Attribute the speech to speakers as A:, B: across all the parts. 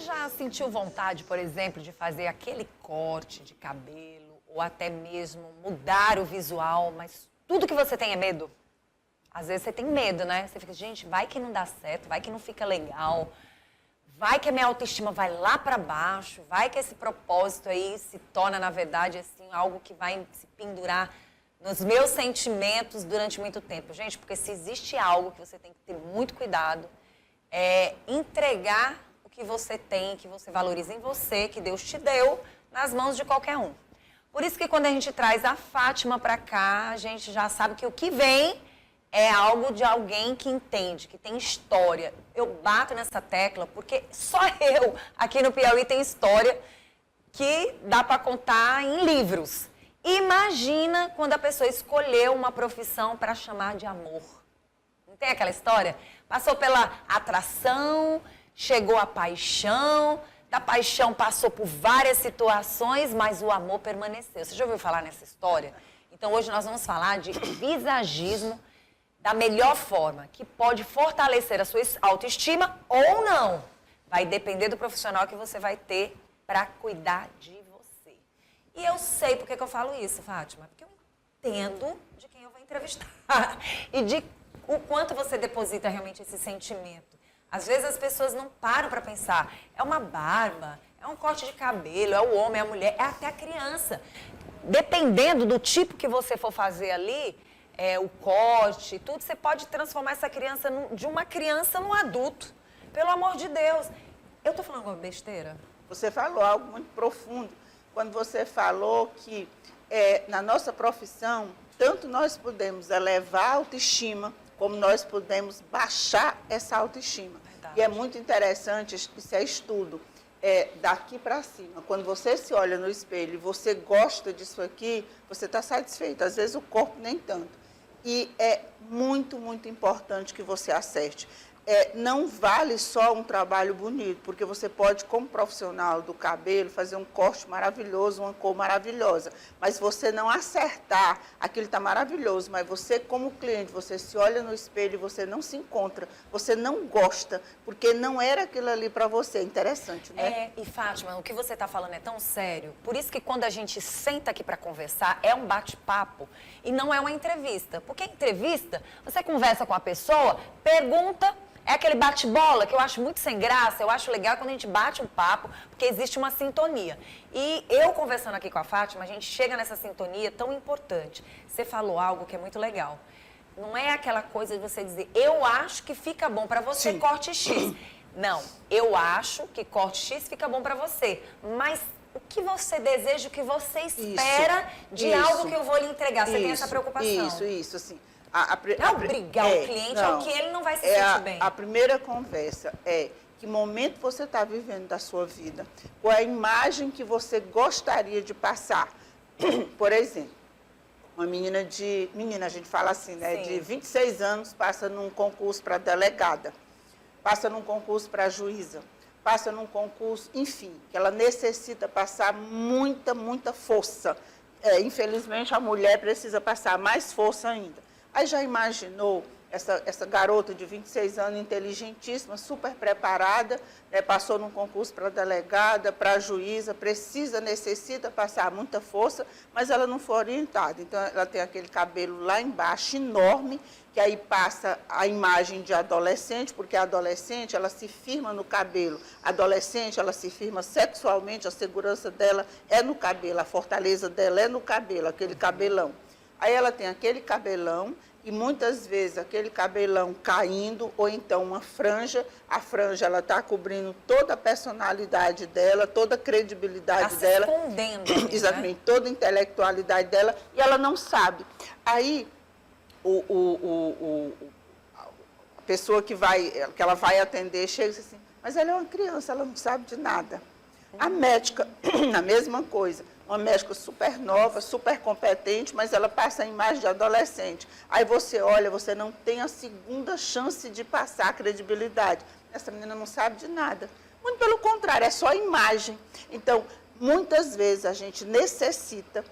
A: já sentiu vontade, por exemplo, de fazer aquele corte de cabelo ou até mesmo mudar o visual, mas tudo que você tem é medo? Às vezes você tem medo, né? Você fica, gente, vai que não dá certo, vai que não fica legal, vai que a minha autoestima vai lá para baixo, vai que esse propósito aí se torna, na verdade, assim, algo que vai se pendurar nos meus sentimentos durante muito tempo. Gente, porque se existe algo que você tem que ter muito cuidado, é entregar o que você tem, que você valoriza em você, que Deus te deu, nas mãos de qualquer um. Por isso que quando a gente traz a Fátima para cá, a gente já sabe que o que vem é algo de alguém que entende, que tem história. Eu bato nessa tecla porque só eu aqui no Piauí tenho história que dá para contar em livros. Imagina quando a pessoa escolheu uma profissão para chamar de amor. Não tem aquela história? Passou pela atração, chegou à paixão, da paixão passou por várias situações, mas o amor permaneceu. Você já ouviu falar nessa história? Então hoje nós vamos falar de visagismo da melhor forma, que pode fortalecer a sua autoestima ou não. Vai depender do profissional que você vai ter para cuidar de você. E eu sei por que eu falo isso, Fátima, porque eu entendo de quem eu vou entrevistar e de o quanto você deposita realmente esse sentimento. Às vezes as pessoas não param para pensar, é uma barba, é um corte de cabelo, é o homem, é a mulher, é até a criança. Dependendo do tipo que você for fazer ali, o corte, tudo, você pode transformar essa criança de uma criança num adulto. Pelo amor de Deus. Eu estou falando alguma besteira?
B: Você falou algo muito profundo. Quando você falou que na nossa profissão, tanto nós podemos elevar a autoestima, como nós podemos baixar essa autoestima. Verdade. E é muito interessante, isso é estudo, daqui para cima. Quando você se olha no espelho e você gosta disso aqui, você está satisfeito. Às vezes o corpo nem tanto. E é muito, muito importante que você acerte. Não vale só um trabalho bonito, porque você pode, como profissional do cabelo, fazer um corte maravilhoso, uma cor maravilhosa. Mas você não acertar, aquilo está maravilhoso, mas você, como cliente, você se olha no espelho e você não se encontra, você não gosta, porque não era aquilo ali para você. Interessante, né?
A: E Fátima, o que você está falando é tão sério, por isso que quando a gente senta aqui para conversar, é um bate-papo e não é uma entrevista. Porque entrevista, você conversa com a pessoa, pergunta. É aquele bate-bola que eu acho muito sem graça, eu acho legal quando a gente bate um papo, porque existe uma sintonia. E eu conversando aqui com a Fátima, a gente chega nessa sintonia tão importante. Você falou algo que é muito legal. Não é aquela coisa de você dizer, eu acho que fica bom para você, sim, corte X. Não, eu acho que corte X fica bom para você, mas o que você deseja, o que você espera de algo que eu vou lhe entregar? Você tem essa preocupação?
B: Isso, assim.
A: Não obrigar o cliente ao que ele não vai se sentir bem.
B: A primeira conversa é que momento você está vivendo da sua vida, qual é a imagem que você gostaria de passar. Por exemplo, uma menina, a gente fala assim, né, de 26 anos, passa num concurso para delegada, passa num concurso para juíza, passa num concurso, enfim, que ela necessita passar muita, muita força. Infelizmente, a mulher precisa passar mais força ainda. Aí já imaginou essa garota de 26 anos, inteligentíssima, super preparada, né, passou num concurso para delegada, para juíza, necessita passar muita força, mas ela não foi orientada. Então, ela tem aquele cabelo lá embaixo, enorme, que aí passa a imagem de adolescente, porque a adolescente, ela se firma no cabelo. A adolescente, ela se firma sexualmente, a segurança dela é no cabelo, a fortaleza dela é no cabelo, aquele cabelão. Aí ela tem aquele cabelão e muitas vezes aquele cabelão caindo ou então uma franja. A franja ela está cobrindo toda a personalidade dela, toda a credibilidade dela.
A: Está se escondendo.
B: Exatamente, né? Toda a intelectualidade dela e ela não sabe. Aí a pessoa que ela vai atender chega e diz assim, mas ela é uma criança, ela não sabe de nada. A médica, a mesma coisa. Uma médica super nova, super competente, mas ela passa a imagem de adolescente. Aí você olha, você não tem a segunda chance de passar a credibilidade. Essa menina não sabe de nada. Muito pelo contrário, é só a imagem. Então, muitas vezes a gente necessita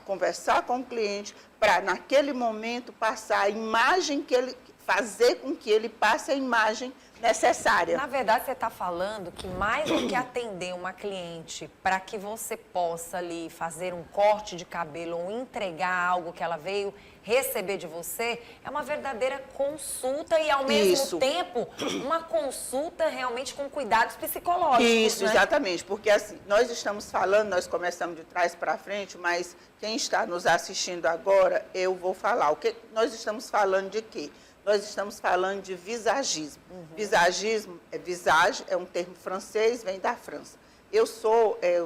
B: conversar com o cliente, para naquele momento passar a imagem que ele fazer com que ele passe a imagem necessária.
A: Na verdade, você está falando que mais do que atender uma cliente para que você possa ali fazer um corte de cabelo ou entregar algo que ela veio receber de você, é uma verdadeira consulta e, ao mesmo tempo, uma consulta realmente com cuidados psicológicos.
B: Isso,
A: né?
B: Exatamente, porque assim, nós estamos falando, nós começamos de trás para frente, mas quem está nos assistindo agora, eu vou falar. O que nós estamos falando de quê? Nós estamos falando de visagismo. Visagismo, visage, é um termo francês, vem da França. Eu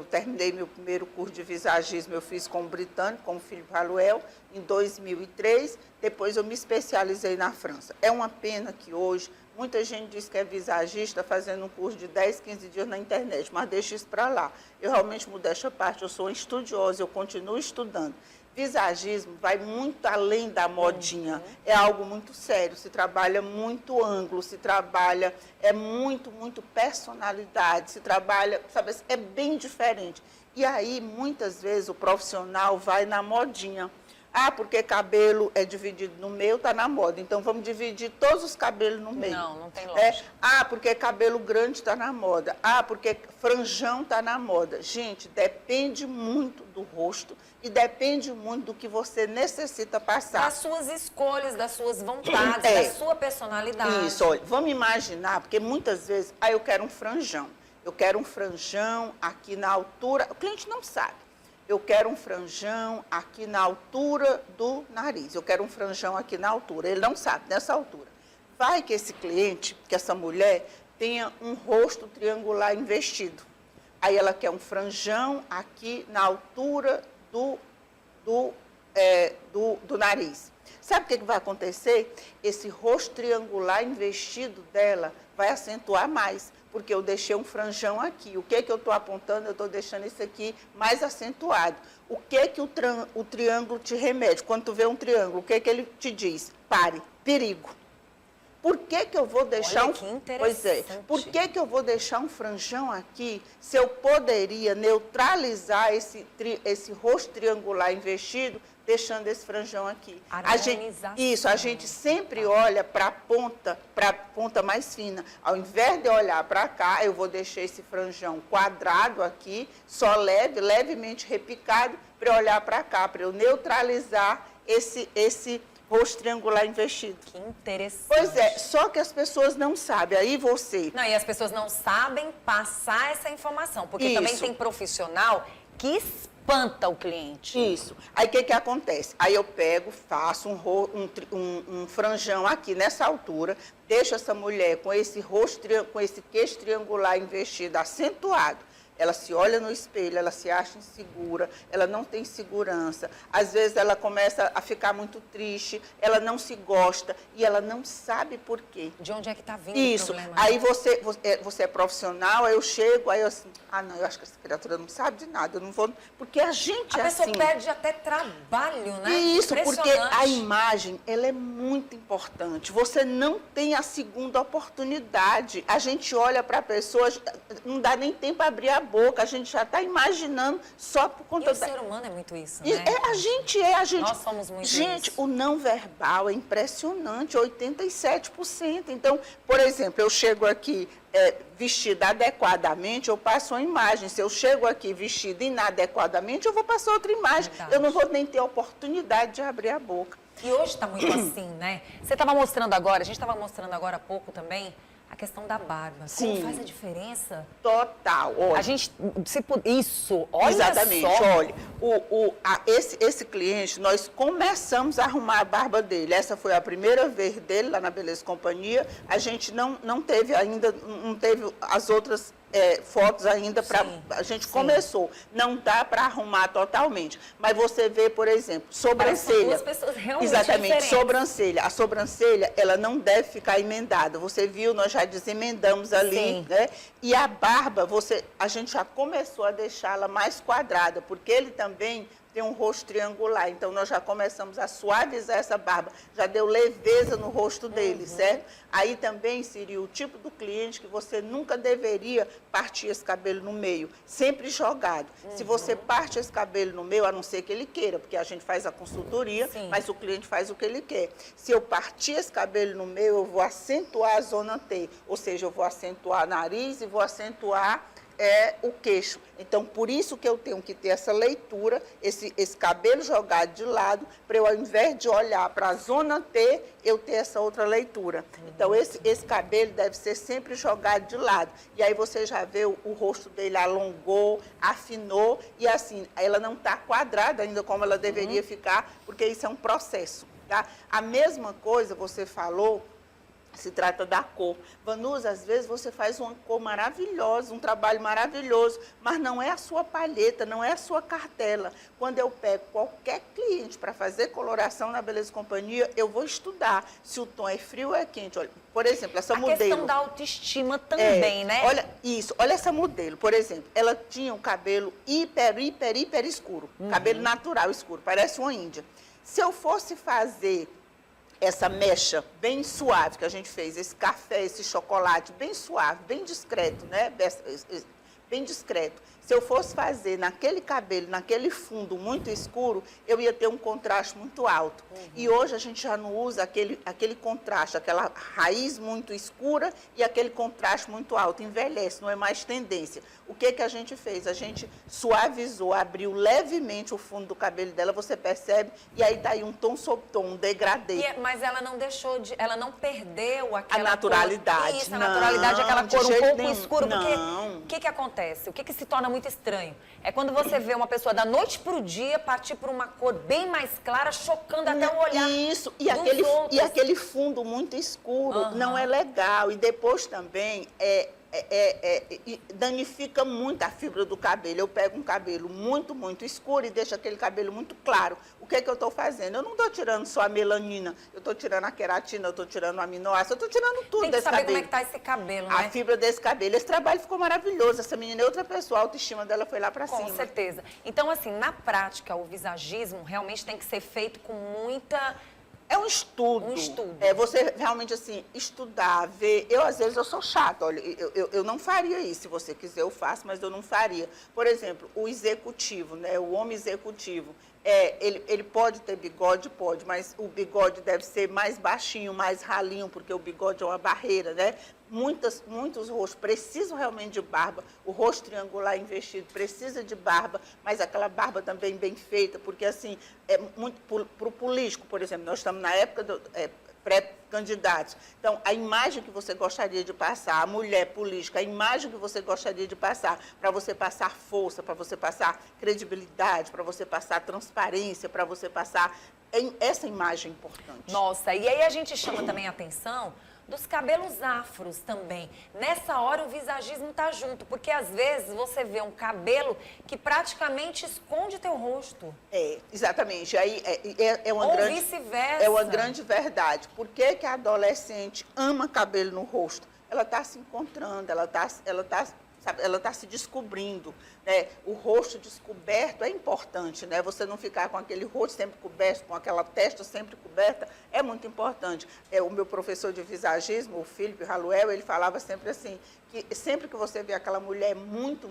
B: terminei meu primeiro curso de visagismo, eu fiz com o britânico, com o Philippe Halluel, em 2003, depois eu me especializei na França. É uma pena que hoje, muita gente diz que é visagista fazendo um curso de 10, 15 dias na internet, mas deixa isso para lá. Eu realmente, modéstia à parte, eu sou uma estudiosa, eu continuo estudando. Visagismo vai muito além da modinha, é algo muito sério, se trabalha muito ângulo, se trabalha, muito personalidade, se trabalha, sabe, é bem diferente. E aí, muitas vezes, o profissional vai na modinha. Ah, porque cabelo é dividido no meio, está na moda. Então, vamos dividir todos os cabelos no meio.
A: Não tem lógica.
B: Ah, porque cabelo grande está na moda. Ah, porque franjão está na moda. Gente, depende muito do rosto e depende muito do que você necessita passar.
A: Das suas escolhas, das suas vontades, da sua personalidade.
B: Isso, olha, vamos imaginar, porque muitas vezes, eu quero um franjão. Eu quero um franjão aqui na altura. O cliente não sabe. Eu quero um franjão aqui na altura do nariz. Eu quero um franjão aqui na altura. Ele não sabe, nessa altura. Vai que esse cliente, que essa mulher, tenha um rosto triangular investido. Aí ela quer um franjão aqui na altura do nariz. Sabe o que vai acontecer? Esse rosto triangular investido dela vai acentuar mais, porque eu deixei um franjão aqui. O que eu estou apontando? Eu estou deixando isso aqui mais acentuado. O que o triângulo te remete? Quando tu vê um triângulo, o que ele te diz? Pare, perigo. Por que eu vou deixar Por que eu vou deixar um franjão aqui se eu poderia neutralizar esse rosto triangular investido, deixando esse franjão aqui? A gente sempre olha para a ponta mais fina. Ao invés de olhar para cá, eu vou deixar esse franjão quadrado aqui, só levemente repicado, para olhar para cá, para eu neutralizar esse rosto triangular investido.
A: Que interessante.
B: Pois é, só que as pessoas não sabem. Aí você...
A: Não, e as pessoas não sabem passar essa informação, porque também tem profissional que espanta o cliente.
B: Isso. Aí o que acontece? Aí eu pego, faço um franjão aqui nessa altura, deixo essa mulher com esse com esse queixo triangular investido, acentuado. Ela se olha no espelho, ela se acha insegura, ela não tem segurança. Às vezes ela começa a ficar muito triste, ela não se gosta e ela não sabe por quê.
A: De onde é que está vindo
B: o problema? Aí você é profissional, aí eu chego, aí eu assim, não, eu acho que essa criatura não sabe de nada, eu não vou... Porque a gente
A: a pessoa perde até trabalho, né?
B: Isso, porque a imagem, ela é muito importante. Você não tem a segunda oportunidade. A gente olha para a pessoa, não dá nem tempo para abrir a boca, a gente já está imaginando só por conta
A: o ser humano é muito isso, né?
B: A gente Nós
A: somos muito
B: Gente,
A: isso.
B: O não verbal é impressionante, 87%. Então, por exemplo, eu chego aqui vestida adequadamente, eu passo uma imagem. Se eu chego aqui vestida inadequadamente, eu vou passar outra imagem.
A: Verdade.
B: Eu não vou nem ter a oportunidade de abrir a boca.
A: E hoje está muito assim, né? Você estava mostrando agora, a gente estava mostrando agora há pouco também, a questão da barba.
B: Sim.
A: Como faz a diferença?
B: Total. Olha.
A: A gente, isso, olha
B: exatamente,
A: só.
B: Olha, esse cliente, nós começamos a arrumar a barba dele. Essa foi a primeira vez dele lá na Beleza Companhia. A gente não teve ainda, não teve as outras fotos ainda para... A gente começou. Não dá para arrumar totalmente. Mas você vê, por exemplo, sobrancelha.
A: São duas pessoas realmente
B: exatamente,
A: diferentes.
B: Sobrancelha. A sobrancelha, ela não deve ficar emendada. Você viu, nós já desemendamos ali, né? E a barba, a gente já começou a deixá-la mais quadrada, porque ele também tem um rosto triangular. Então, nós já começamos a suavizar essa barba, já deu leveza no rosto dele, certo? Aí também seria o tipo do cliente que você nunca deveria partir esse cabelo no meio, sempre jogado. Se você parte esse cabelo no meio, a não ser que ele queira, porque a gente faz a consultoria,
A: Sim.
B: mas o cliente faz o que ele quer. Se eu partir esse cabelo no meio, eu vou acentuar a zona T, ou seja, eu vou acentuar o nariz e vou acentuar o queixo. Então, por isso que eu tenho que ter essa leitura, esse cabelo jogado de lado, para eu, ao invés de olhar para a zona T, eu ter essa outra leitura. Então, esse cabelo deve ser sempre jogado de lado. E aí você já vê o rosto dele alongou, afinou, e assim, ela não está quadrada ainda como ela deveria ficar, porque isso é um processo, tá? A mesma coisa você falou, se trata da cor. Vanusa, às vezes você faz uma cor maravilhosa, um trabalho maravilhoso, mas não é a sua palheta, não é a sua cartela. Quando eu pego qualquer cliente para fazer coloração na Beleza e Companhia, eu vou estudar se o tom é frio ou é quente. Olha, por exemplo, essa modelo...
A: A questão da autoestima também, né?
B: Olha, isso, olha essa modelo, por exemplo, ela tinha um cabelo hiper escuro, cabelo natural escuro, parece uma índia. Se eu fosse fazer essa mecha bem suave que a gente fez, esse café, esse chocolate bem suave, bem discreto, né? Bem discreto. Se eu fosse fazer naquele cabelo, naquele fundo muito escuro, eu ia ter um contraste muito alto. E hoje a gente já não usa aquele contraste, aquela raiz muito escura e aquele contraste muito alto. Envelhece, não é mais tendência. O que a gente fez? A gente suavizou, abriu levemente o fundo do cabelo dela, você percebe, e aí tá aí um tom sobre tom, um degradê.
A: Mas ela não deixou de, ela não perdeu aquela
B: a naturalidade.
A: Cor, isso, a naturalidade, aquela
B: de
A: cor um
B: jeito
A: pouco
B: nenhum.
A: escura.
B: Não.
A: Porque o que acontece? O que se torna muito estranho? É quando você vê uma pessoa da noite para o dia partir por uma cor bem mais clara, chocando até o olhar.
B: Isso,
A: e
B: aquele fundo muito escuro não é legal. E depois também danifica muito a fibra do cabelo. Eu pego um cabelo muito escuro e deixo aquele cabelo muito claro. O que eu estou fazendo? Eu não estou tirando só a melanina, eu estou tirando a queratina, eu estou tirando o aminoácido, eu estou tirando tudo desse cabelo. Tem que saber
A: como é que está esse cabelo, né?
B: A fibra desse cabelo. Esse trabalho ficou maravilhoso. Essa menina é outra pessoa, a autoestima dela foi lá para cima.
A: Com certeza. Então, assim, na prática, o visagismo realmente tem que ser feito com muita...
B: É um estudo. É você realmente, assim, estudar, ver. Às vezes, eu sou chata. Olha, eu não faria isso. Se você quiser, eu faço, mas eu não faria. Por exemplo, o executivo, né? O homem executivo. Ele pode ter bigode? Pode, mas o bigode deve ser mais baixinho, mais ralinho, porque o bigode é uma barreira, né? Muitos rostos precisam realmente de barba. O rosto triangular investido precisa de barba, mas aquela barba também bem feita, porque assim, é muito para o político, por exemplo, nós estamos na época do pré-candidatos. Então, a imagem que você gostaria de passar, a mulher política, a imagem que você gostaria de passar, para você passar força, para você passar credibilidade, para você passar transparência, para você passar essa imagem importante.
A: Nossa, e aí a gente chama também a atenção dos cabelos afros também. Nessa hora o visagismo tá junto, porque às vezes você vê um cabelo que praticamente esconde teu rosto.
B: Exatamente. Aí é uma
A: Ou
B: grande
A: vice-versa.
B: É uma grande verdade. Por que a adolescente ama cabelo no rosto? Ela está se encontrando, ela tá se descobrindo, né? O rosto descoberto é importante, né? Você não ficar com aquele rosto sempre coberto, com aquela testa sempre coberta, é muito importante. O meu professor de visagismo, o Felipe Haluel, ele falava sempre assim, que sempre que você vê aquela mulher muito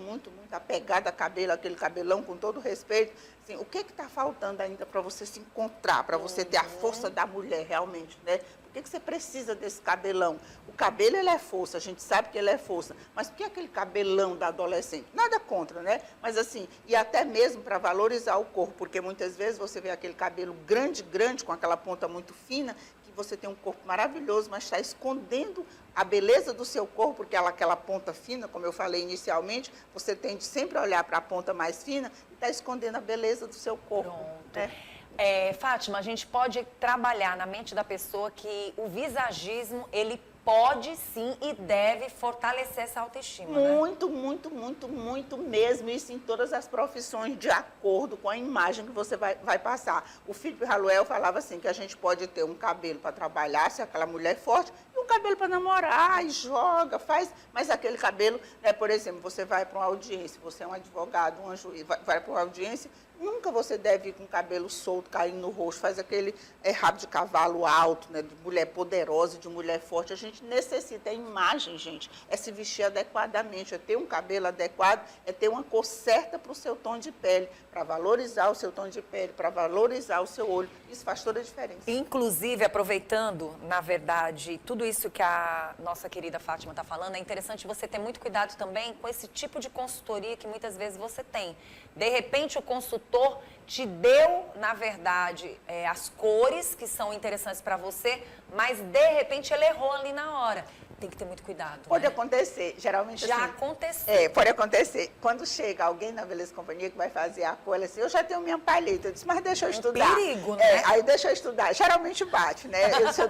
B: apegada a cabelo, aquele cabelão, com todo respeito, assim, o que está faltando ainda para você se encontrar, para você ter a força da mulher realmente, né? Por que você precisa desse cabelão? O cabelo, ele é força, a gente sabe que ele é força, mas por que aquele cabelão da adolescente? Nada contra, né? Mas assim, e até mesmo para valorizar o corpo, porque muitas vezes você vê aquele cabelo grande, com aquela ponta muito fina, que você tem um corpo maravilhoso, mas está escondendo a beleza do seu corpo, porque aquela ponta fina, como eu falei inicialmente, você tende sempre a olhar para a ponta mais fina e está escondendo a beleza do seu corpo.
A: Pronto.
B: Né?
A: Fátima, a gente pode trabalhar na mente da pessoa que o visagismo, ele pode sim e deve fortalecer essa autoestima,
B: muito mesmo, isso em todas as profissões, de acordo com a imagem que você vai passar. O Felipe Haluel falava assim, que a gente pode ter um cabelo para trabalhar, se aquela mulher é forte, e um cabelo para namorar, e joga, faz, mas aquele cabelo, né, por exemplo, você vai para uma audiência, você é um advogado, um juiz, vai para uma audiência, Nunca você deve ir com o cabelo solto, caindo no rosto, faz aquele rabo de cavalo alto, né, de mulher poderosa, de mulher forte. A gente necessita, a imagem, gente, é se vestir adequadamente, é ter um cabelo adequado, é ter uma cor certa para o seu tom de pele, para valorizar o seu tom de pele, para valorizar o seu olho. Isso faz toda a diferença.
A: Inclusive, aproveitando, na verdade, tudo isso que a nossa querida Fátima está falando, é interessante você ter muito cuidado também com esse tipo de consultoria que muitas vezes você tem. De repente, o consultor te deu, na verdade, as cores que são interessantes para você, mas, de repente, ele errou ali na hora. Tem que ter muito cuidado,
B: Pode
A: né?
B: acontecer, geralmente
A: Já
B: assim.
A: aconteceu.
B: Pode acontecer. Quando chega alguém na Beleza Companhia que vai fazer a cor, ela assim, eu já tenho minha palheta. Eu disse, mas deixa eu estudar.
A: Perigo, né?
B: Aí deixa eu estudar. Geralmente bate, né? Eu disse, eu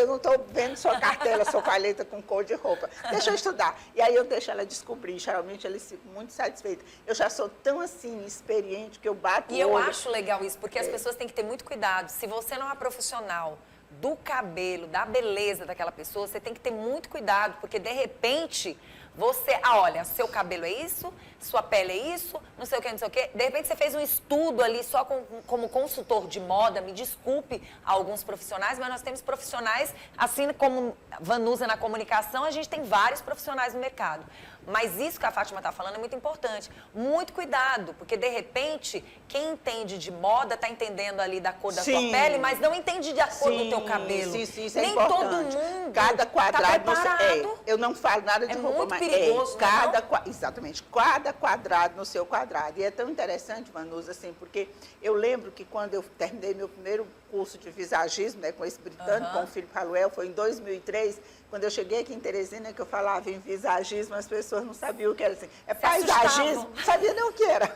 B: não tô vendo sua cartela, sua paleta com cor de roupa. Deixa eu estudar. E aí eu deixo ela descobrir. Geralmente eles ficam muito satisfeitos. Eu já sou tão assim, experiente, que eu bato o
A: E eu
B: olho.
A: acho legal isso, porque as pessoas têm que ter muito cuidado. Se você não é profissional do cabelo, da beleza daquela pessoa, você tem que ter muito cuidado, porque de repente você, olha, seu cabelo é isso, sua pele é isso, não sei o que, não sei o que. De repente você fez um estudo ali só como consultor de moda, me desculpe alguns profissionais, mas nós temos profissionais, assim como Vanusa na comunicação, a gente tem vários profissionais no mercado. Mas isso que a Fátima está falando é muito importante. Muito cuidado, porque de repente, quem entende de moda está entendendo ali da cor da sua pele, mas não entende da cor do teu cabelo.
B: Sim, isso é
A: Nem
B: importante.
A: todo mundo
B: Cada quadrado,
A: tá preparado.
B: eu não falo nada de
A: É
B: roupa,
A: muito
B: mas
A: perigoso,
B: exatamente, cada quadrado no seu quadrado. E é tão interessante, Vanusa, assim, porque eu lembro que quando eu terminei meu primeiro curso de visagismo, né, com esse britânico, com o Philip Hallowell, foi em 2003, quando eu cheguei aqui em Teresina, que eu falava em visagismo, as pessoas não sabiam o que era, assim, paisagismo, não sabia nem o que era.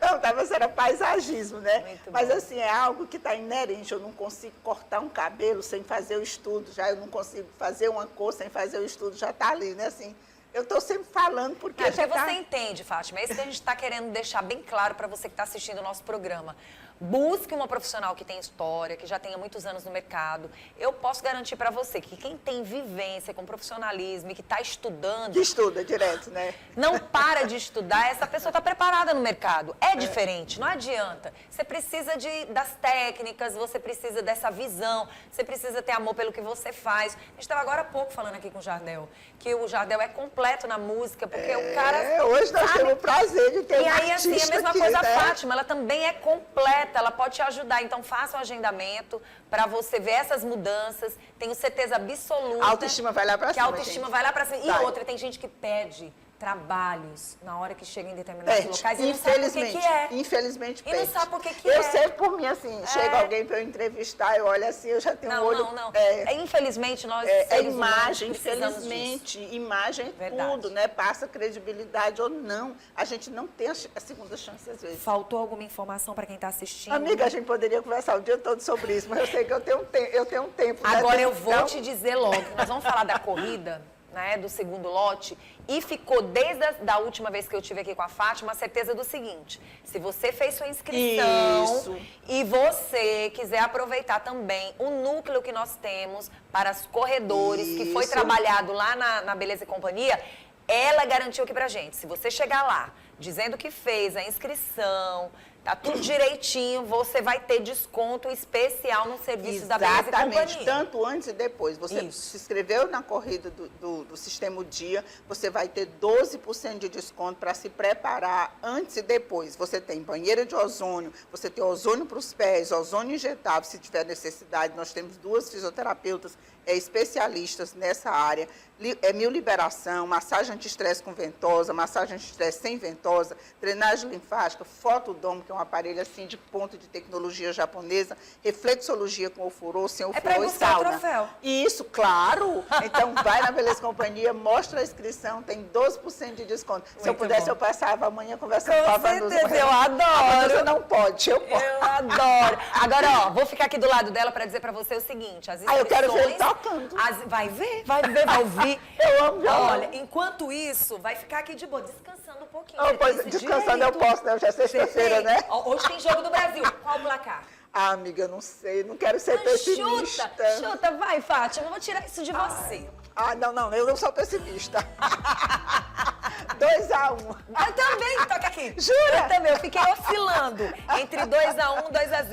B: Não, mas era paisagismo, né?
A: Muito
B: mas
A: bom.
B: assim, é algo que está inerente, eu não consigo cortar um cabelo sem fazer o estudo, eu não consigo fazer uma cor sem fazer o estudo, já está ali, né, assim. Eu estou sempre falando porque
A: Porque
B: já
A: você
B: tá...
A: entende, Fátima. É isso que a gente está querendo deixar bem claro para você que está assistindo o nosso programa. Busque uma profissional que tem história, que já tenha muitos anos no mercado. Eu posso garantir para você que quem tem vivência com profissionalismo e que está estudando...
B: Que estuda direto, né?
A: Não para de estudar, essa pessoa está preparada no mercado. É diferente, não adianta. Você precisa das técnicas, você precisa dessa visão, você precisa ter amor pelo que você faz. A gente estava agora há pouco falando aqui com o Jardel, que o Jardel é completo na música, porque o cara...
B: Hoje nós temos o prazer de ter
A: E
B: um
A: aí, assim, a mesma
B: aqui,
A: coisa a
B: né?
A: Fátima, ela também é completa, ela pode te ajudar. Então, faça um agendamento para você ver essas mudanças. Tenho certeza absoluta...
B: A autoestima vai lá pra
A: que
B: cima,
A: a autoestima
B: gente.
A: vai lá pra cima. E
B: Vai.
A: outra, tem gente que pede trabalhos na hora que chega em determinados
B: Pede,
A: locais e não sabe por que é.
B: Infelizmente
A: E não
B: pede.
A: sabe por que
B: eu
A: é.
B: sei por mim, assim, chega alguém para eu entrevistar, eu olho assim, eu já tenho um olho...
A: Não. Infelizmente, nós
B: É
A: seres
B: imagem,
A: humanos precisamos
B: infelizmente.
A: disso.
B: Imagem é
A: Verdade.
B: tudo, né? Passa credibilidade ou não. A gente não tem a segunda chance, às vezes.
A: Faltou alguma informação para quem está assistindo?
B: Amiga, a gente poderia conversar o dia todo sobre isso, mas eu sei que eu tenho um tempo. né?
A: Agora eu vou
B: Então,
A: te dizer logo, nós vamos falar da corrida, né, do segundo lote, e ficou desde a última vez que eu estive aqui com a Fátima, a certeza do seguinte: se você fez sua inscrição
B: Isso.
A: e você quiser aproveitar também o núcleo que nós temos para os corredores, que foi
B: Isso.
A: trabalhado lá na Beleza e Companhia, ela garantiu aqui pra gente, se você chegar lá dizendo que fez a inscrição, tá tudo direitinho, você vai ter desconto especial no serviço da Beleza e
B: Exatamente,
A: Companhia.
B: tanto antes e depois. Você
A: Isso.
B: se inscreveu na corrida do Sistema O Dia, você vai ter 12% de desconto para se preparar antes e depois. Você tem banheira de ozônio, você tem ozônio para os pés, ozônio injetável, se tiver necessidade. Nós temos 2 fisioterapeutas especialistas nessa área. Mioliberação, massagem anti-estresse com ventosa, massagem anti-estresse sem ventosa, drenagem linfática, fotodomo, que é um aparelho assim de ponta de tecnologia japonesa, reflexologia com ofurô, sem ofurô
A: pra ir
B: e
A: buscar o
B: sauna.
A: troféu.
B: Isso, claro. Então, vai na Beleza Companhia, mostra a inscrição, tem 12% de desconto. Se eu
A: Muito
B: pudesse,
A: bom.
B: eu passava amanhã conversando com a Vanusa.
A: certeza, eu adoro.
B: A Vanusa não pode, eu posso.
A: Eu adoro. Agora, ó, vou ficar aqui do lado dela para dizer para você o seguinte, as inscrições...
B: eu quero ver ele tocando.
A: Vai ver, vai ouvir.
B: Eu amo violão.
A: Olha, enquanto isso, vai ficar aqui de boa, descansando um pouquinho.
B: Oh,
A: Você
B: pois,
A: tem esse
B: descansando eu
A: direito.
B: posso, né? Hoje é
A: Você
B: sexta-feira,
A: tem.
B: né?
A: Ó, hoje tem jogo do Brasil. Qual o placar?
B: Ah, amiga, não sei, não quero ser pessimista.
A: Chuta, vai, Fátima, eu vou tirar isso de você.
B: Não, eu não sou pessimista. 2-1.
A: Eu também, toca aqui.
B: Jura?
A: Eu também, eu fiquei oscilando entre 2-1, 2-0.